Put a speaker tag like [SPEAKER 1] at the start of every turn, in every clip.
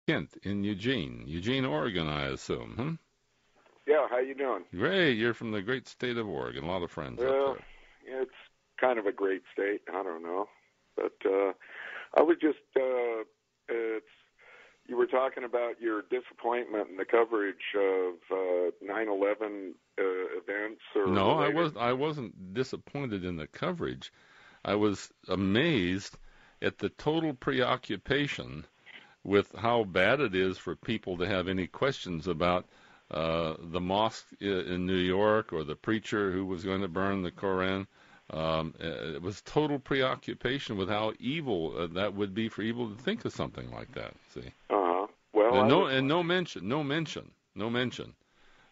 [SPEAKER 1] Kent in Eugene, Oregon, I assume, huh?
[SPEAKER 2] Yeah, how you doing?
[SPEAKER 1] Great. You're from the great state of Oregon. A lot of friends up
[SPEAKER 2] Well,
[SPEAKER 1] there.
[SPEAKER 2] it's kind of a great state. I don't know. But I was just, you were talking about your disappointment in the coverage of 9/11 events or
[SPEAKER 1] No,
[SPEAKER 2] related.
[SPEAKER 1] I wasn't disappointed in the coverage. I was amazed at the total preoccupation with how bad it is for people to have any questions about the mosque in New York or the preacher who was going to burn the Koran. It was total preoccupation with how evil that would be for evil to think of something like that. See,
[SPEAKER 2] Well,
[SPEAKER 1] and no mention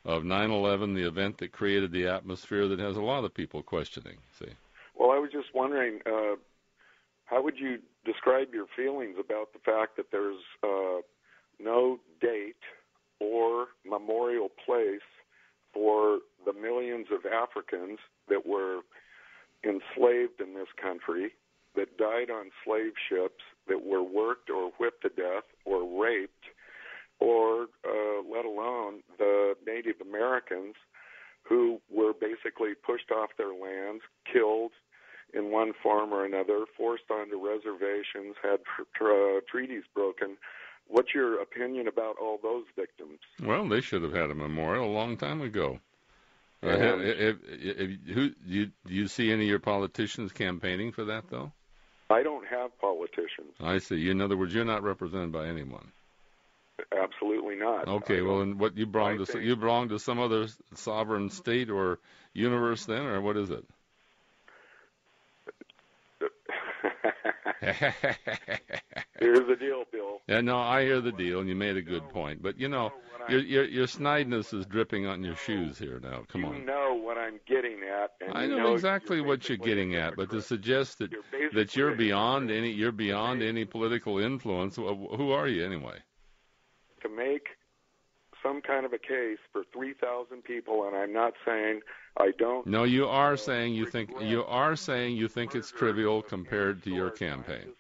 [SPEAKER 1] of 9/11, the event that created the atmosphere that has a lot of people questioning. See.
[SPEAKER 2] Well, I was just wondering, how would you describe your feelings about the fact that there's no date or memorial place for the millions of Africans that were enslaved in this country, that died on slave ships, that were worked or whipped to death or raped, or let alone the Native Americans who were basically pushed off their lands, killed in one form or another, forced onto reservations, had treaties broken. What's your opinion about all those victims?
[SPEAKER 1] Well, they should have had a memorial a long time ago. Do you see any of your politicians campaigning for that, though?
[SPEAKER 2] I don't have politicians.
[SPEAKER 1] I see. In other words, you're not represented by anyone.
[SPEAKER 2] Absolutely not.
[SPEAKER 1] Okay, well, and what you belong to? You belong to some other sovereign state or universe, then, or what is it?
[SPEAKER 2] Here's the deal, Bill.
[SPEAKER 1] Yeah, no, I hear the deal, and you made a good point. But your snideness is dripping on your shoes here now. Come on.
[SPEAKER 2] You know what I'm getting at. And
[SPEAKER 1] I know exactly what you're getting at, but to suggest that you're beyond any political influence, who are you anyway?
[SPEAKER 2] To make some kind of a case for 3,000 people, and I'm not saying I don't.
[SPEAKER 1] No, you are saying you think it's trivial compared to your campaign.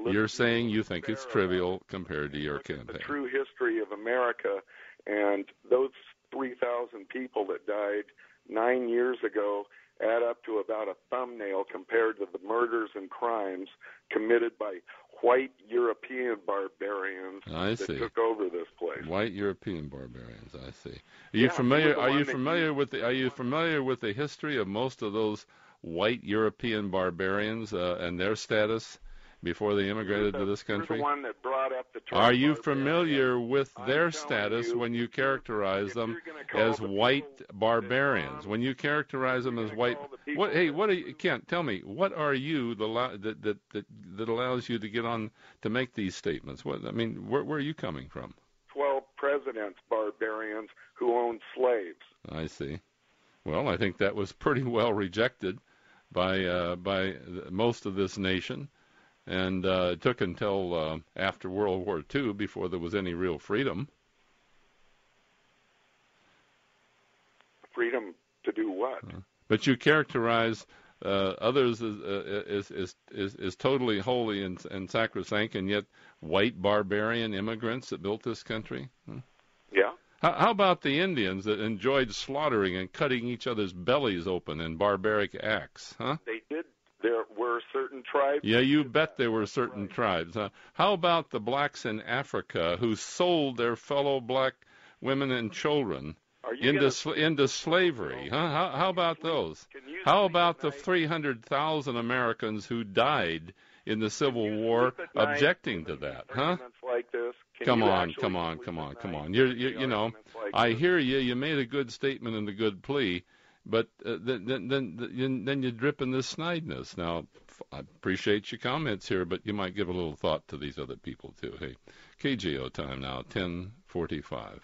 [SPEAKER 1] You're saying you think it's trivial compared to your campaign.
[SPEAKER 2] The true history of America, and those 3,000 people that died 9 years ago add up to about a thumbnail compared to the murders and crimes committed by white European barbarians that took over this place.
[SPEAKER 1] White European barbarians, I see. Are you familiar with the history of most of those white European barbarians and their status before they immigrated to this country?
[SPEAKER 2] You're the one that brought up the term.
[SPEAKER 1] Are you familiar with their status when you characterize them as white barbarians? When you characterize them as white, what are you, Kent? Tell me, what are you that allows you to get on to make these statements? Where are you coming from?
[SPEAKER 2] 12 presidents, barbarians who owned slaves.
[SPEAKER 1] I see. Well, I think that was pretty well rejected by most of this nation. And it took until after World War II before there was any real freedom.
[SPEAKER 2] Freedom to do what?
[SPEAKER 1] But you characterize others as totally holy and sacrosanct, and yet white barbarian immigrants that built this country?
[SPEAKER 2] Yeah.
[SPEAKER 1] How about the Indians that enjoyed slaughtering and cutting each other's bellies open in barbaric acts?
[SPEAKER 2] They did. There were certain tribes.
[SPEAKER 1] Yeah, you bet there were certain tribes. How about the blacks in Africa who sold their fellow black women and children into slavery? How about those? How about the 300,000 Americans who died in the Civil War objecting to that?
[SPEAKER 2] Like this?
[SPEAKER 1] Come on. I hear you. You made a good statement and a good plea. But then you drip in this snideness. Now, I appreciate your comments here, but you might give a little thought to these other people, too. Hey, KGO time now, 10:45.